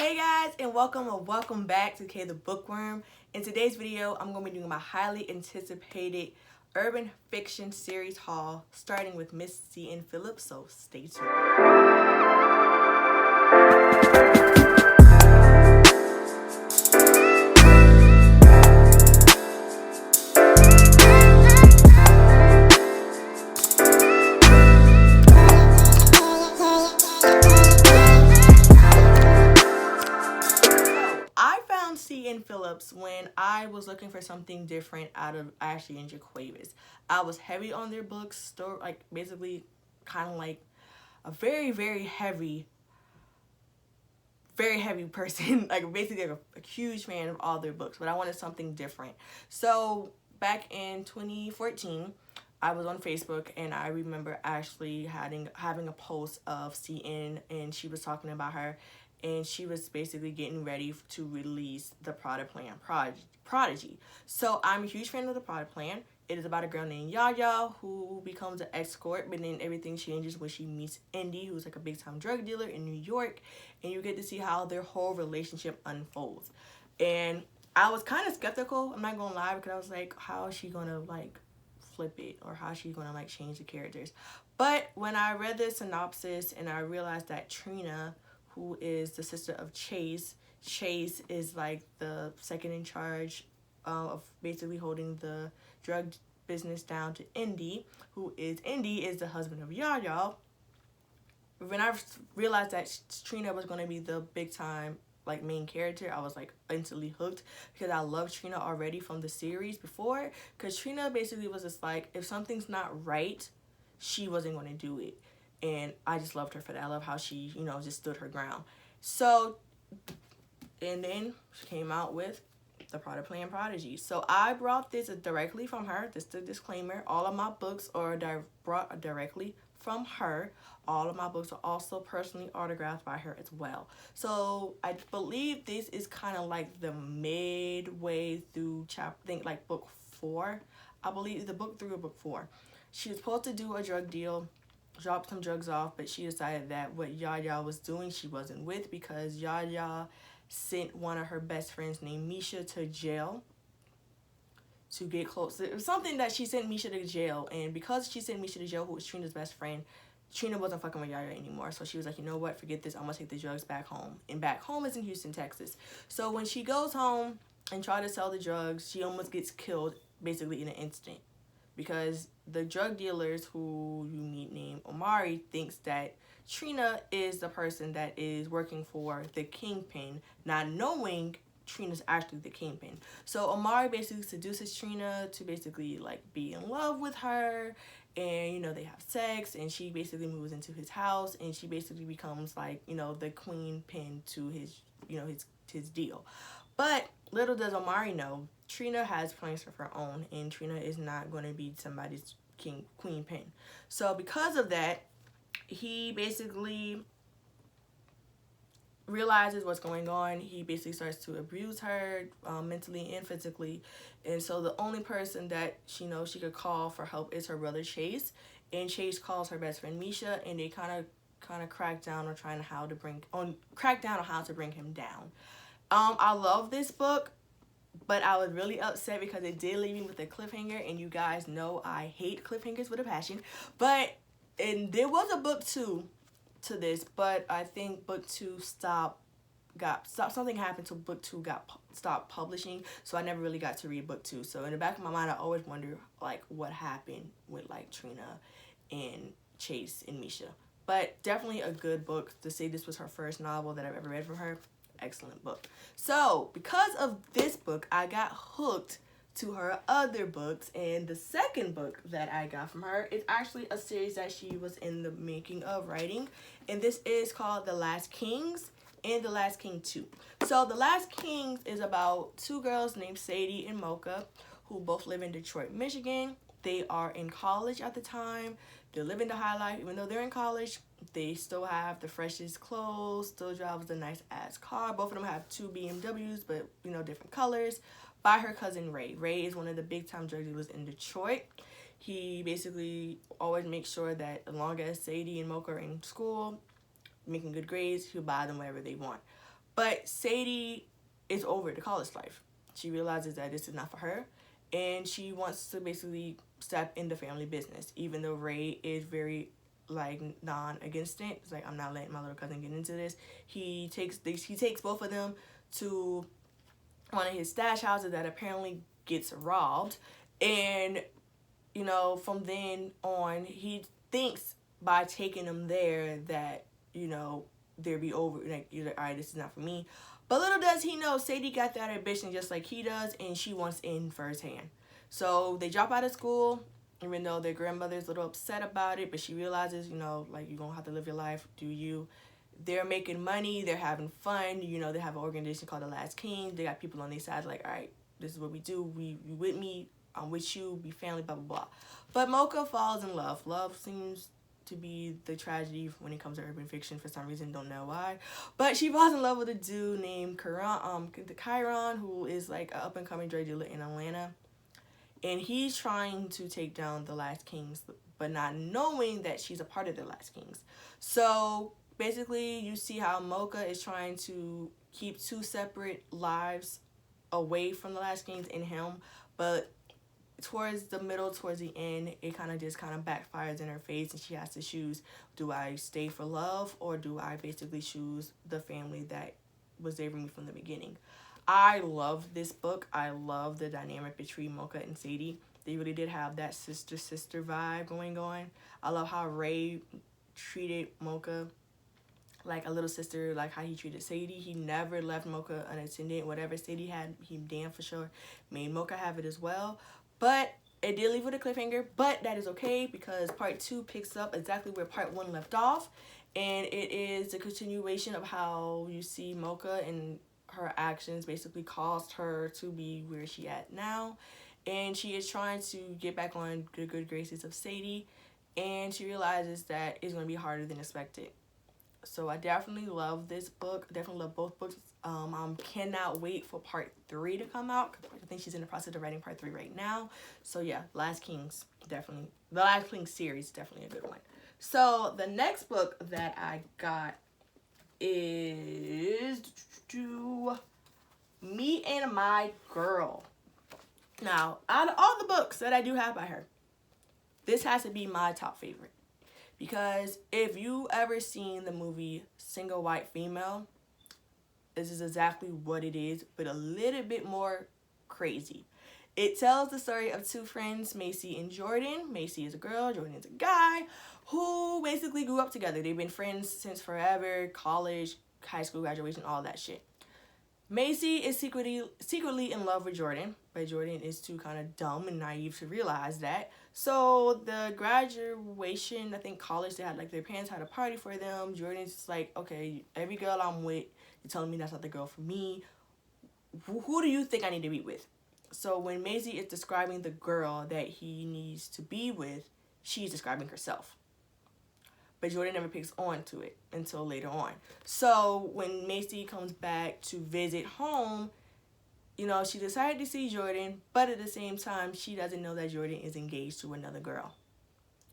Hey guys, and welcome back to K the Bookworm. In today's video, I'm going to be doing my highly anticipated urban fiction series haul, starting with Miss C. Phillips, so stay tuned. Phillips when I was looking for something different out of Ashley and Jaquavis. I was heavy on their books, still like basically kind of like a very heavy person, like basically like a huge fan of all their books, but I wanted something different. So back in 2014, I was on Facebook and I remember Ashley having a post of CN, and she was talking about her, and she was basically getting ready to release the Prodigy. So I'm a huge fan of the Prodigy Plan. It is about a girl named Yaya who becomes an escort, but then everything changes when she meets Indy, who's like a big time drug dealer in New York, and you get to see how their whole relationship unfolds. And I was kind of skeptical, I'm not gonna lie, because I was like, how is she gonna like flip it, or how is she gonna like change the characters? But when I read the synopsis and I realized that Trina, who is the sister of Chase is like the second in charge of basically holding the drug business down to Indy is the husband of Yaya. When I realized that Trina was going to be the big time like main character, I was like instantly hooked, because I loved Trina already from the series before, because Trina basically was just like, if something's not right, she wasn't going to do it. And I just loved her for that. I love how she, just stood her ground. So, and then she came out with the Prodigies. So I brought this directly from her. This is the disclaimer. All of my books are brought directly from her. All of my books are also personally autographed by her as well. So I believe this is kind of like the midway through like book 4. I believe the book 3 or book 4. She was supposed to do a drug deal, drop some drugs off, but she decided that what Yaya was doing she wasn't with, because Yaya sent one of her best friends named Misha to jail to get close. It was something that she sent Misha to jail, and because she sent Misha to jail, who was Trina's best friend, Trina wasn't fucking with Yaya anymore. So she was like, you know what, forget this, I'm gonna take the drugs back home. And back home is in Houston, Texas. So when she goes home and try to sell the drugs, she almost gets killed basically in an instant, because the drug dealers who you meet named Omari thinks that Trina is the person that is working for the Kingpin, not knowing Trina's actually the Kingpin. So Omari basically seduces Trina to basically like be in love with her, and they have sex, and she basically moves into his house, and she basically becomes like the queen pin to his his deal. But little does Omari know, Trina has plans of her own, and Trina is not going to be somebody's queen pin. So because of that, he basically realizes what's going on. He basically starts to abuse her mentally and physically, and so the only person that she knows she could call for help is her brother Chase, and Chase calls her best friend Misha, and they kind of crack down on how to bring him down. I love this book, but I was really upset because it did leave me with a cliffhanger, and you guys know I hate cliffhangers with a passion. And there was a book 2 to this, but I think book 2 something happened to book 2 stopped publishing, so I never really got to read book 2. So in the back of my mind, I always wonder like what happened with like Trina and Chase and Misha. But definitely a good book. To say this was her first novel that I've ever read from her, excellent book. So because of this book, I got hooked to her other books, and the second book that I got from her is actually a series that she was in the making of writing, and this is called The Last Kings and The Last King 2. So The Last Kings is about 2 girls named Sadie and Mocha, who both live in Detroit, Michigan. They are in college at the time. They're living the high life. Even though they're in college, they still have the freshest clothes, still drives a nice ass car. Both of them have 2 BMWs, but different colors, by her cousin Ray. Ray is one of the big time drug dealers in Detroit. He basically always makes sure that as long as Sadie and Mocha are in school, making good grades, he'll buy them whatever they want. But Sadie is over the college life. She realizes that this is not for her, and she wants to basically step in the family business, even though Ray is very like non against it. It's like, I'm not letting my little cousin get into this. He takes both of them to one of his stash houses that apparently gets robbed, and from then on he thinks by taking them there that they'll be over, like, you're like, all right, this is not for me. But little does he know, Sadie got that ambition just like he does, and she wants in firsthand. So they drop out of school, even though their grandmother's a little upset about it, but she realizes, like, you're gonna have to live your life, do you. They're making money, they're having fun, they have an organization called the Last King. They got people on their side like, all right, this is what we do, you with me, I'm with you, be family, blah, blah, blah. But Mocha falls in love. Love seems to be the tragedy when it comes to urban fiction for some reason, don't know why. But she falls in love with a dude named Chiron, who is like an up-and-coming drug dealer in Atlanta. And he's trying to take down the Last Kings, but not knowing that she's a part of the Last Kings. So basically, you see how Mocha is trying to keep two separate lives away from the Last Kings and him, but towards the end, it kind of backfires in her face, and she has to choose, do I stay for love, or do I basically choose the family that was there for me from the beginning? I love this book. I love the dynamic between Mocha and Sadie. They really did have that sister vibe going on. I love how Ray treated Mocha like a little sister, like how he treated Sadie. He never left Mocha unattended. Whatever Sadie had, he damn for sure made Mocha have it as well. But it did leave with a cliffhanger, but that is okay because part 2 picks up exactly where part 1 left off, and it is a continuation of how you see Mocha and her actions basically caused her to be where she at now, and she is trying to get back on the good graces of Sadie, and she realizes that it's going to be harder than expected. So I definitely love this book. Definitely love both books. I cannot wait for part 3 to come out. I think she's in the process of writing part 3 right now. So yeah, Last Kings, definitely. The Last Kings series, definitely a good one. So the next book that I got is Me and My Girl. Now, out of all the books that I do have by her, this has to be my top favorite. Because if you ever seen the movie Single White Female, this is exactly what it is, but a little bit more crazy. It tells the story of two friends, Macy and Jordan. Macy is a girl, Jordan is a guy, who basically grew up together. They've been friends since forever, college, high school graduation, all that shit. Macy is secretly in love with Jordan, but Jordan is too kind of dumb and naive to realize that. So the graduation, I think college, they had like their parents had a party for them. Jordan's just like, okay, every girl I'm with, you're telling me that's not the girl for me. Who do you think I need to be with? So when Macy is describing the girl that he needs to be with, she's describing herself. But Jordan never picks on to it until later on. So when Macy comes back to visit home, she decided to see Jordan, but at the same time, she doesn't know that Jordan is engaged to another girl.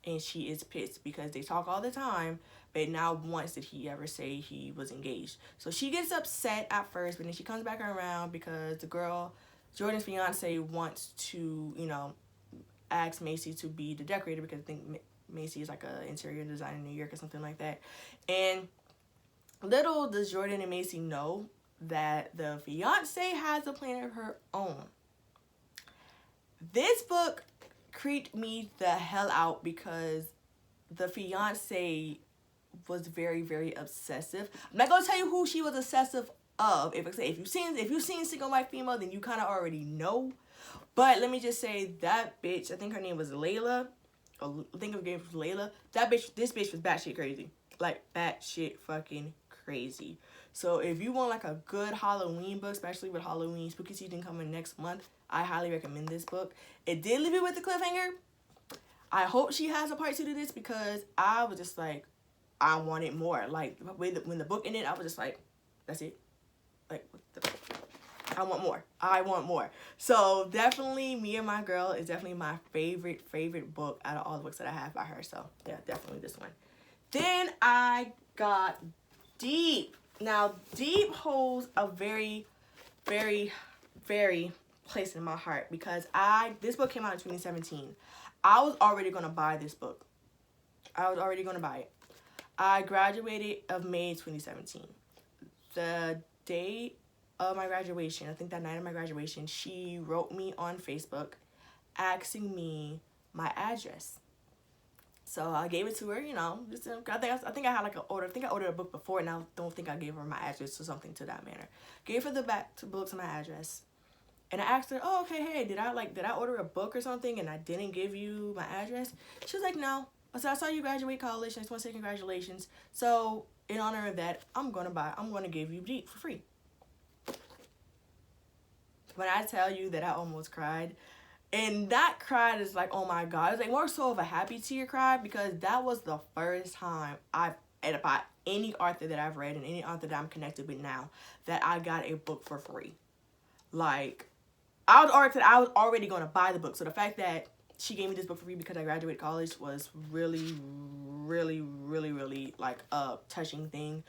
And she is pissed because they talk all the time, but not once did he ever say he was engaged. So she gets upset at first, but then she comes back around because the girl, Jordan's fiance, wants to, ask Macy to be the decorator because I think Macy is like an interior designer in New York or something like that. And little does Jordan and Macy know that the fiance has a plan of her own. This book creeped me the hell out because the fiance was very, very obsessive. I'm not gonna tell you who she was obsessive of. If you've seen Single White Female, then you kind of already know. But let me just say that bitch, I think her name was Layla. I think her name was Layla. This bitch was batshit crazy. Like, batshit fucking crazy. So if you want like a good Halloween book, especially with Halloween spooky season coming next month, I highly recommend this book. It did leave it with the cliffhanger. I hope she has a part 2 to this because I was just like, I wanted more. Like, when the book ended, I was just like, that's it. Like, I want more. So definitely Me and My Girl is definitely my favorite book out of all the books that I have by her. So yeah, definitely this one. Then I got deep Now, Deep holds a very, very, very place in my heart because this book came out in 2017. I was already going to buy this book. I was already going to buy it. I graduated of May 2017. The day of my graduation, I think that night of my graduation, she wrote me on Facebook asking me my address. So I gave it to her, you know. Just, I think I had like an order. I think I ordered a book before, and I don't think I gave her my address or something to that manner. Gave her the back to books and my address, and I asked her, "Oh, okay, hey, did I order a book or something, and I didn't give you my address?" She was like, "No." I said, "I saw you graduate college, and I just want to say congratulations. So in honor of that, I'm gonna give you Deep for free." When I tell you that I almost cried. And that cry is like, oh my God. It's like more so of a happy tear cry because that was the first time I've, about any author that I've read and any author that I'm connected with now, that I got a book for free. Like, I was already going to buy the book. So the fact that she gave me this book for free because I graduated college was really, really, really, really like a touching thing.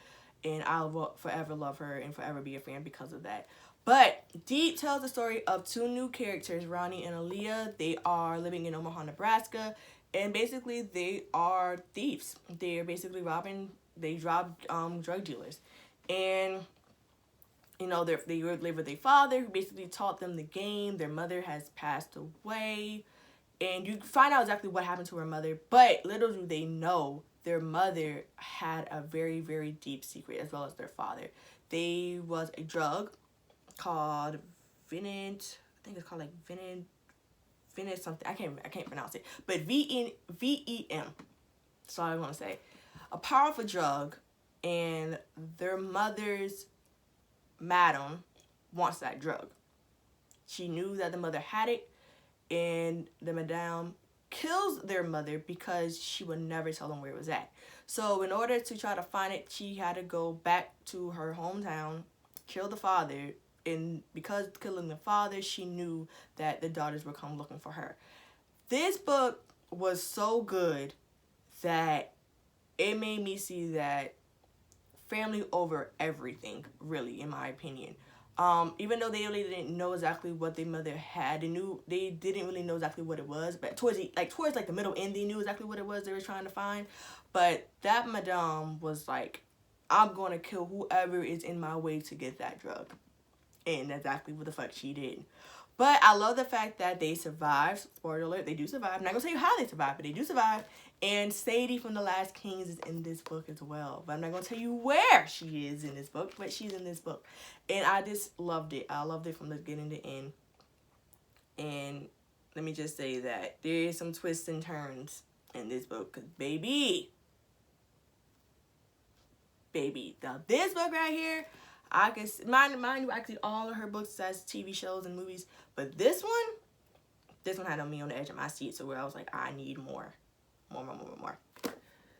And I will forever love her and forever be a fan because of that. But Deep tells the story of two new characters, Ronnie and Aaliyah. They are living in Omaha, Nebraska, and basically they are thieves. They're basically they rob drug dealers. And, you know, they live with their father who basically taught them the game. Their mother has passed away. And you find out exactly what happened to her mother. But little do they know, their mother had a very, very deep secret as well as their father. They was a drug called Venet. I think it's called like Venet something. I can't pronounce it. But VEM. That's all I want to say. A powerful drug, and their mother's madam wants that drug. She knew that the mother had it, and the madame kills their mother because she would never tell them where it was at. So in order to try to find it, she had to go back to her hometown, kill the father. And because killing the father, she knew that the daughters would come looking for her. This book was so good that it made me see that family over everything, really, in my opinion. Even though they really didn't know exactly what their mother had, they didn't really know exactly what it was. But towards the middle end, they knew exactly what it was they were trying to find. But that madame was like, I'm going to kill whoever is in my way to get that drug. And exactly what the fuck she did. But I love the fact that they survived. Spoiler alert, they do survive. I'm not going to tell you how they survive, but they do survive. And Sadie from The Last Kings is in this book as well. But I'm not going to tell you where she is in this book, but she's in this book. And I just loved it. I loved it from the beginning to end. And let me just say that there is some twists and turns in this book. Because baby, now this book right here, I can mind you, actually all of her books as TV shows and movies, but this one had on me on the edge of my seat, so where I was like, I need more.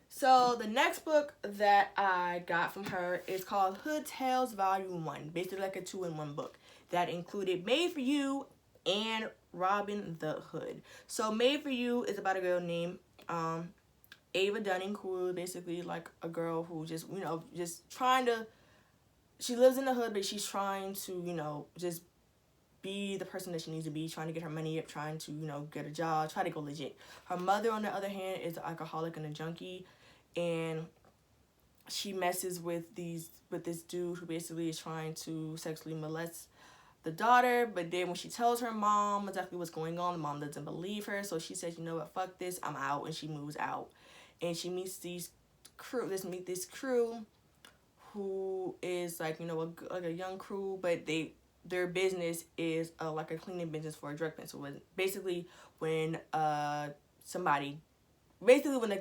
So the next book that I got from her is called Hoodtails Volume 1, basically like a 2-in-1 book that included Made for You and Robin the Hood. So Made for You is about a girl named Ava Dunning, who is basically like a girl who just, you know, just trying to, she lives in the hood, but she's trying to, you know, just be the person that she needs to be, trying to get her money up, trying to, you know, get a job, try to go legit. Her mother, on the other hand, is an alcoholic and a junkie, and she messes with this dude who basically is trying to sexually molest the daughter. But then when she tells her mom exactly what's going on, the mom doesn't believe her, so she says, you know what, fuck this, I'm out, and she moves out. And she meets this crew who is like, you know, a young crew, but their business is like a cleaning business for a drug pen. So basically when like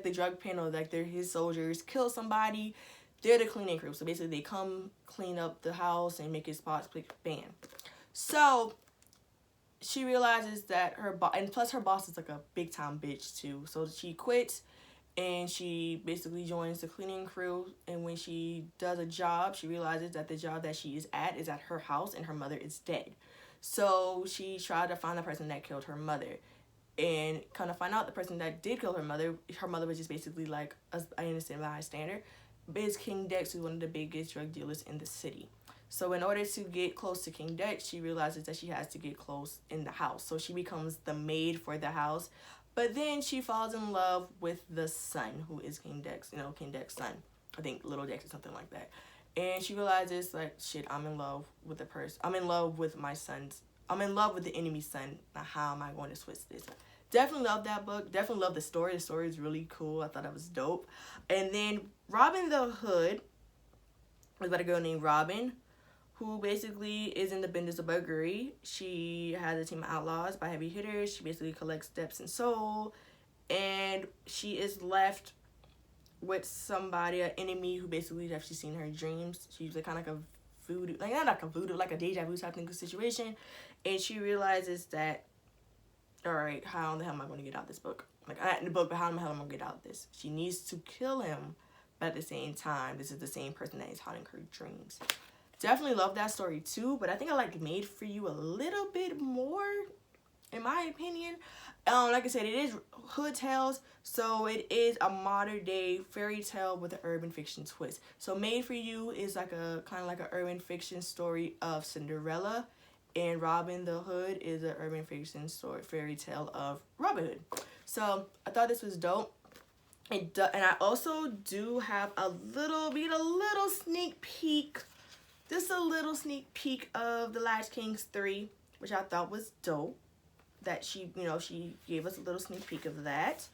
the drug panel, like his soldiers kill somebody, they're the cleaning crew. So basically they come clean up the house and make it spots, click, bam. So she realizes that and plus her boss is like a big time bitch too. So she quits. And she basically joins the cleaning crew. And when she does a job, she realizes that the job that she is at her house and her mother is dead. So she tried to find the person that killed her mother. And kind of find out the person that did kill her mother was just basically like an innocent bystander. is King Dex, who's one of the biggest drug dealers in the city. So in order to get close to King Dex, she realizes that she has to get close in the house. So she becomes the maid for the house. But then she falls in love with the son, who is King Dex, King Dex's son. I think Little Dex or something like that. And she realizes, like, shit, I'm in love with the person. I'm in love with my son's. I'm in love with the enemy's son. Now, how am I going to switch this? Definitely love that book. Definitely love the story. The story is really cool. I thought that was dope. And then Robin the Hood is about a girl named Robin, who basically is in the business of burglary. She has a team of outlaws by heavy hitters. She basically collects debts and soul. And she is left with somebody, an enemy, who basically has actually seen her dreams. She's like kind of like a voodoo, like not like a voodoo, like a deja vu type of situation. And she realizes that, all right, how the hell am I going to get out of this book? Like, I'm not in the book, but how the hell am I going to get out of this? She needs to kill him, but at the same time, this is the same person that is haunting her dreams. Definitely love that story too, but I think I like Made for You a little bit more, in my opinion. Like I said, it is Hoodtails, so it is a modern day fairy tale with an urban fiction twist. So Made for You is like a kind of like an urban fiction story of Cinderella, and Robin the Hood is an urban fiction story fairy tale of Robin Hood. So I thought this was dope. And I also do have a little sneak peek. Just a little sneak peek of The Latch Kings 3, which I thought was dope. That she gave us a little sneak peek of that.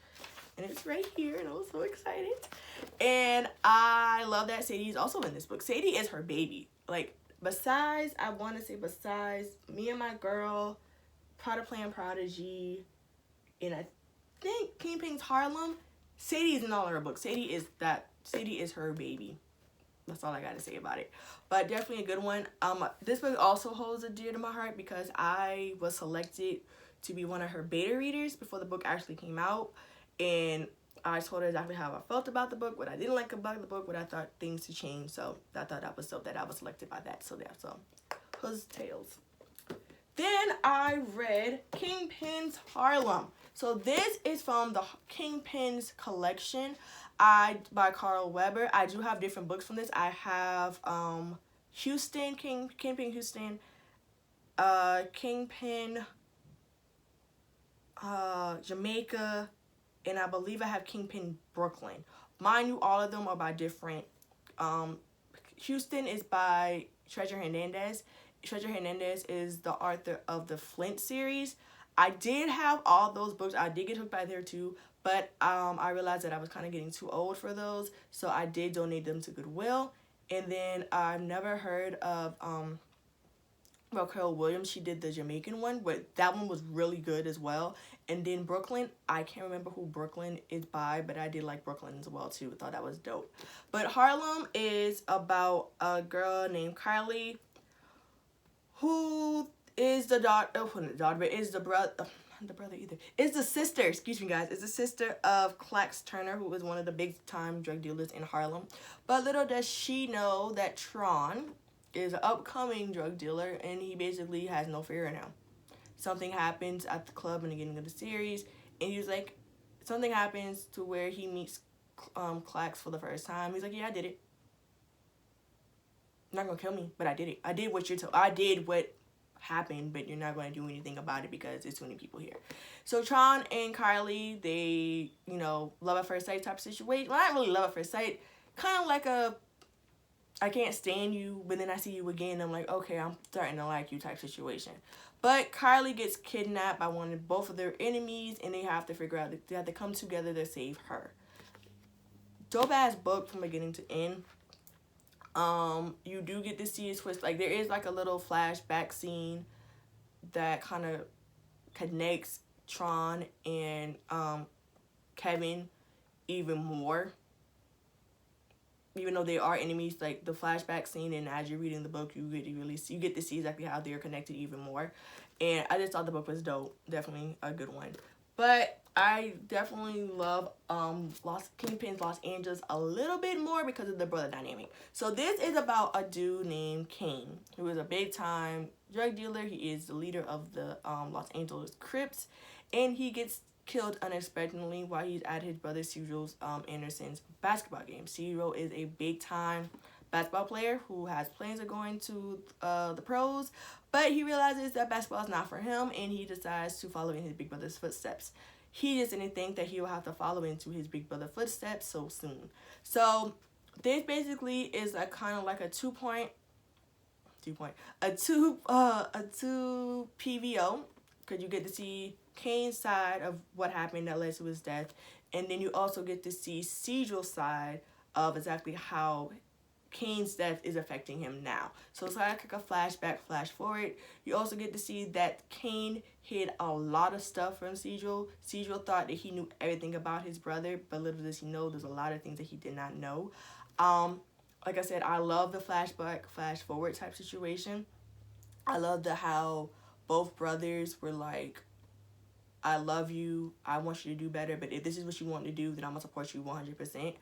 And it's right here, and I was so excited. And I love that Sadie is also in this book. Sadie is her baby. Like, besides Me and My Girl, Prodigy, and I think Kingpin's Harlem, Sadie is in all of her books. Sadie is her baby. That's all I got to say about it. But definitely a good one. This book also holds a dear to my heart because I was selected to be one of her beta readers before the book actually came out. And I told her exactly how I felt about the book, what I didn't like about the book, what I thought things to change. So I thought that was dope that I was selected by that. So yeah, so Hoodtails. Then I read Kingpin's Harlem. So this is from the Kingpin's collection by Carl Weber. I do have different books from this. I have Kingpin Houston, Kingpin Jamaica, and I believe I have Kingpin Brooklyn. Mind you, all of them are by different. Houston is by Treasure Hernandez. Treasure Hernandez is the author of the Flint series. I did have all those books. I did get hooked by there too, but I realized that I was kind of getting too old for those, so I did donate them to Goodwill. And then I've never heard of Carol Williams. She did the Jamaican one, but that one was really good as well. And then Brooklyn, I can't remember who Brooklyn is by, but I did like Brooklyn as well too. I thought that was dope. But Harlem is about a girl named Kylie, who is the sister, excuse me guys, is the sister of Clax Turner, who is one of the big time drug dealers in Harlem. But little does she know that Tron is an upcoming drug dealer, and he basically has no fear now. Something happens at the club in the beginning of the series, and he's like, something happens to where he meets Clax for the first time. He's like, yeah, I did it. You're not gonna kill me, but I did it. I did what you're told. I did what happened, but you're not going to do anything about it because there's too many people here. So Tron and Kylie, they, love at first sight type of situation. Well, not really love at first sight. Kind of like a, I can't stand you, but then I see you again. I'm like, okay, I'm starting to like you type situation. But Kylie gets kidnapped by both of their enemies, and they have to figure out, they have to come together to save her. Dope ass book from beginning to end. You do get to see a twist. Like, there is like a little flashback scene that kind of connects Tron and Kevin even more. Even though they are enemies, like the flashback scene, and as you're reading the book, you get to see exactly how they're connected even more. And I just thought the book was dope. Definitely a good one. But I definitely love Kingpin's Los Angeles a little bit more because of the brother dynamic. So this is about a dude named Kane, who is a big time drug dealer. He is the leader of the Los Angeles Crips, and he gets killed unexpectedly while he's at his brother Cedric Anderson's basketball game. Cedric is a big time basketball player who has plans of going to the pros, but he realizes that basketball is not for him, and he decides to follow in his big brother's footsteps. He just didn't think that he would have to follow into his big brother footsteps so soon. So this basically is a kind of like a two PVO, because you get to see Kane's side of what happened that led to his death, and then you also get to see Cedric's side of exactly how Kane's death is affecting him now. So it's like a flashback, flash forward. You also get to see that Kane hid a lot of stuff from Cedric. Cedric thought that he knew everything about his brother, but little does he know there's a lot of things that he did not know. Like I said, I love the flashback, flash forward type situation. I love how both brothers were like, I love you, I want you to do better, but if this is what you want to do, then I'm going to support you 100%.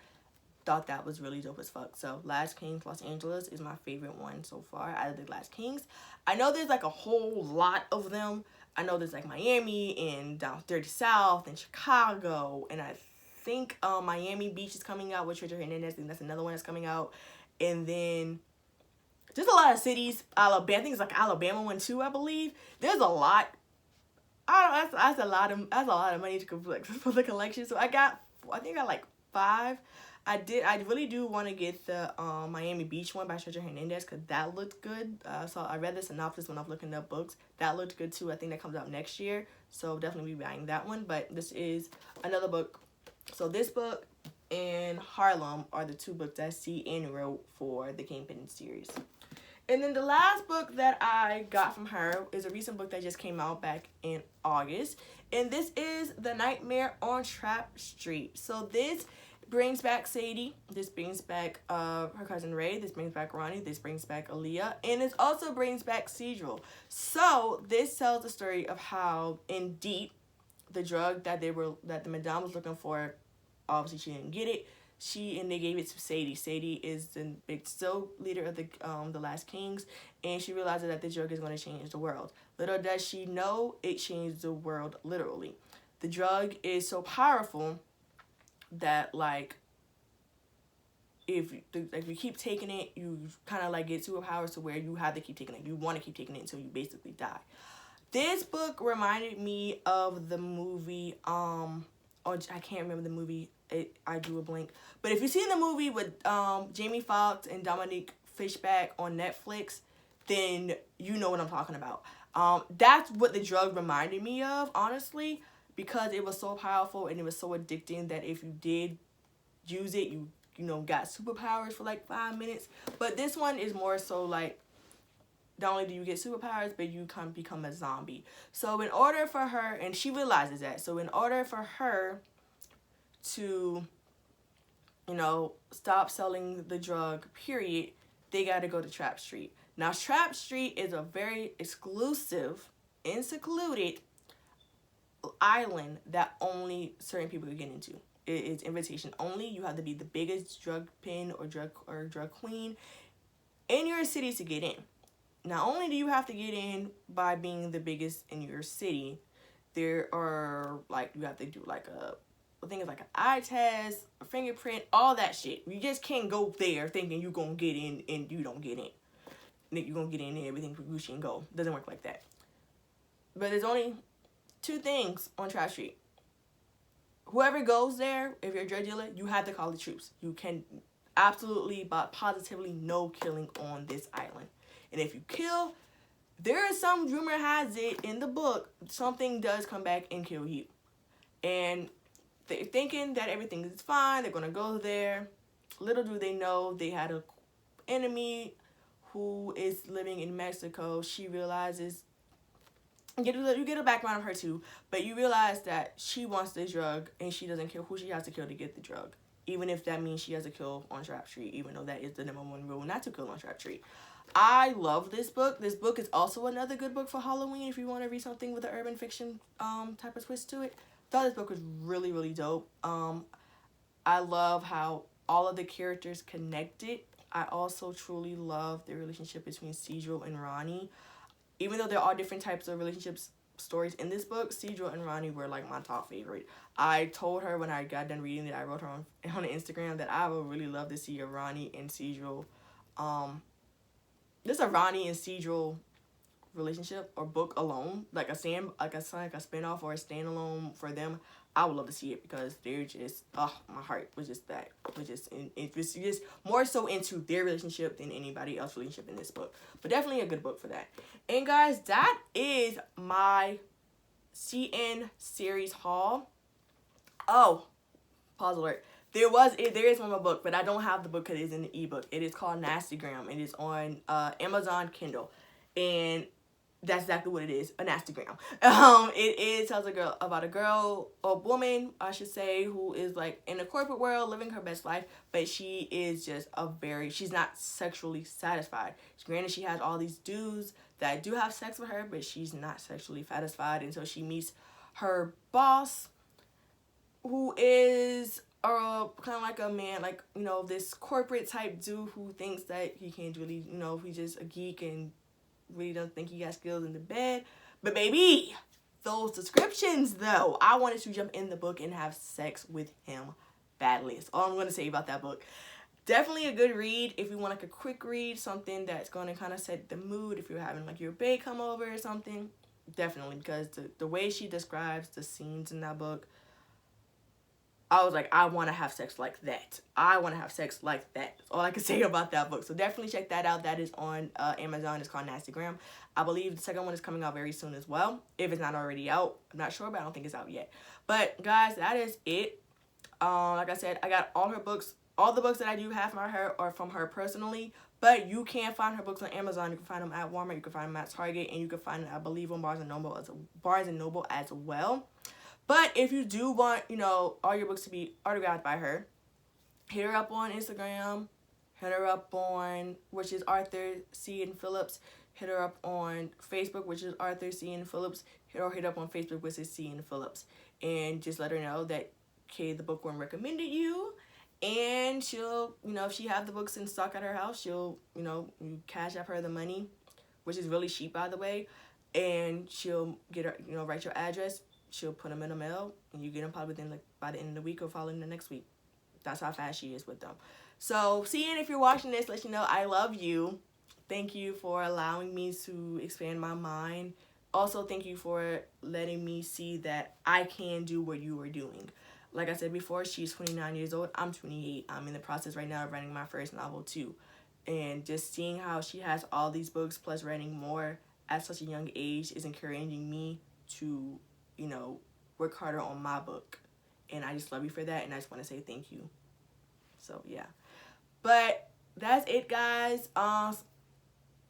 Thought that was really dope as fuck. So Last Kings Los Angeles is my favorite one so far out of the Last Kings. I know there's like a whole lot of them. I know there's like Miami and down Dirty South and Chicago, and I think Miami Beach is coming out with Richard Hernandez, and that's another one that's coming out. And then there's a lot of cities. Alabama, I think it's like Alabama one too, I believe. There's a lot. I don't know, that's a lot of money to collect for the collection. So I think I got like 5. I really do want to get the Miami Beach one by Richard Hernandez, because that looked good. So I read the synopsis when I was looking up books. That looked good too. I think that comes out next year. So definitely be buying that one. But this is another book. So this book and Harlem are the 2 books that C.N. wrote for the Kingpin series. And then the last book that I got from her is a recent book that just came out back in August. And this is The Nightmare on Trap Street. So this brings back Sadie. This brings back her cousin Ray. This brings back Ronnie. This brings back Aaliyah. And it also brings back Cedric. So this tells the story of how in Deep, the drug that the madame was looking for, obviously she didn't get it. And they gave it to Sadie. Sadie is the big still leader of the Last Kings, and she realizes that the drug is going to change the world. Little does she know, it changed the world literally. The drug is so powerful that like if you keep taking it, you kind of like get superpowers to where you have to keep taking it. You want to keep taking it until you basically die. This book reminded me of the movie I can't remember the movie. I drew a blank. But if you've seen the movie with Jamie Foxx and Dominique Fishback on Netflix, then you know what I'm talking about. That's what the drug reminded me of, honestly, because it was so powerful and it was so addicting that if you did use it, you got superpowers for like 5 minutes. But this one is more so like, not only do you get superpowers, but you can become a zombie. So in order for her, and she realizes that, so in order for her to, stop selling the drug, period, they got to go to Trap Street. Now, Trap Street is a very exclusive and secluded island that only certain people can get into. It's invitation only. You have to be the biggest drug pin or drug queen in your city to get in. Not only do you have to get in by being the biggest in your city, there are you have to do I think it's like an eye test, a fingerprint, all that shit. You just can't go there thinking you're going to get in and you don't get in. You're going to get in and everything for Gucci and go. It doesn't work like that. But there's only 2 things on Trap Street. Whoever goes there, if you're a drug dealer, you have to call the troops. You can absolutely, but positively no killing on this island. And if you kill, there is some rumor has it in the book, something does come back and kill you. And they're thinking that everything is fine. They're going to go there. Little do they know they had an enemy who is living in Mexico. She realizes, you get a background of her too, but you realize that she wants the drug and she doesn't care who she has to kill to get the drug. Even if that means she has to kill on Trap Street, even though that is the #1 rule, not to kill on Trap Street. I love this book. This book is also another good book for Halloween if you want to read something with an urban fiction type of twist to it. Thought this book was really, really dope. I love how all of the characters connected. I also truly love the relationship between Cedric and Ronnie. Even though there are different types of relationships stories in this book, Cedral and Ronnie were like my top favorite. I told her when I got done reading it, I wrote her on Instagram that I would really love to see a Ronnie and Cedral, just a Ronnie and Cedral relationship or book alone, like a spinoff or a standalone for them. I would love to see it because they're just, oh, my heart was just that, it was just more so into their relationship than anybody else's relationship in this book. But definitely a good book for that. And guys, that is my CN series haul. Oh, pause alert. There is one more book, but I don't have the book because it's in the ebook. It is called Nastygram. It is on Amazon Kindle, and that's exactly what it is, a Nastygram. It tells a woman, I should say, who is like in the corporate world, living her best life, but she is just she's not sexually satisfied. Granted, she has all these dudes that do have sex with her, but she's not sexually satisfied until she meets her boss, who is kind of like a man, like, you know, this corporate type dude who thinks that he can't really, you know, he's just a geek and really don't think he got skills in the bed. But baby, those descriptions though, I wanted to jump in the book and have sex with him badly. That's all I'm going to say about that book. Definitely a good read if you want like a quick read, something that's going to kind of set the mood if you're having like your bae come over or something. Definitely, because the way she describes the scenes in that book, I was like, I want to have sex like that. I want to have sex like that. That's all I can say about that book. So definitely check that out. That is on Amazon. It's called Nastygram. I believe the second one is coming out very soon as well. If it's not already out. I'm not sure, but I don't think it's out yet. But guys, that is it. Like I said, I got all her books. All the books that I do have from her are from her personally. But you can find her books on Amazon. You can find them at Walmart. You can find them at Target. And you can find them, I believe, on Barnes & Noble as well. But if you do want, you know, all your books to be autographed by her, hit her up on Instagram, hit her up on, which is Arthur C. and Phillips, hit her up on Facebook, which is Arthur C. and Phillips, hit up on Facebook, which is C. and Phillips, and just let her know that, okay, the bookworm recommended you, and she'll, you know, if she have the books in stock at her house, she'll, you know, you cash up her the money, which is really cheap, by the way, and she'll get her, you know, write your address. She'll put them in the mail, and you get them probably within, like, by the end of the week or following the next week. That's how fast she is with them. So, CN, if you're watching this, let you know I love you. Thank you for allowing me to expand my mind. Also, thank you for letting me see that I can do what you are doing. Like I said before, she's 29 years old. I'm 28. I'm in the process right now of writing my first novel, too. And just seeing how she has all these books, plus writing more at such a young age, is encouraging me to, you know, work harder on my book. And I just love you for that, and I just want to say thank you. So, yeah. But that's it, guys.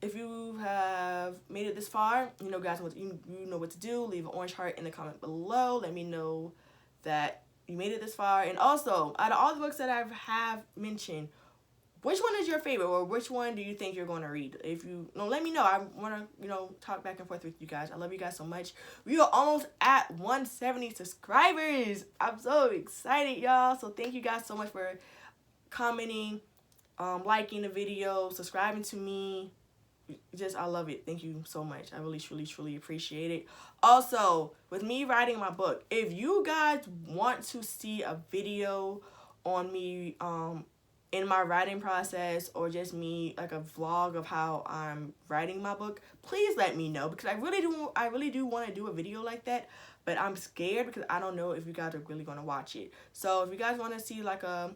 If you have made it this far, you know, guys, you know what to do. Leave an orange heart in the comment below. Let me know that you made it this far. And also, out of all the books that I have mentioned, which one is your favorite, or which one do you think you're going to read? If you know, let me know. I want to, you know, talk back and forth with you guys. I love you guys so much. We are almost at 170 subscribers. I'm so excited, y'all. So thank you guys so much for commenting, liking the video, subscribing to me. Just, I love it. Thank you so much. I really, truly, truly appreciate it. Also, with me writing my book, if you guys want to see a video on me, in my writing process, or just me, like a vlog of how I'm writing my book, please let me know, because I really do want to do a video like that, but I'm scared because I don't know if you guys are really going to watch it. So if you guys want to see like a,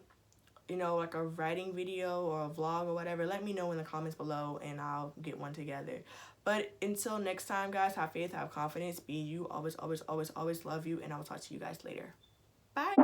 you know, like a writing video or a vlog or whatever, let me know in the comments below and I'll get one together. But until next time, guys, have faith, have confidence, be you, always, always, always, always love you, and I will talk to you guys later. Bye.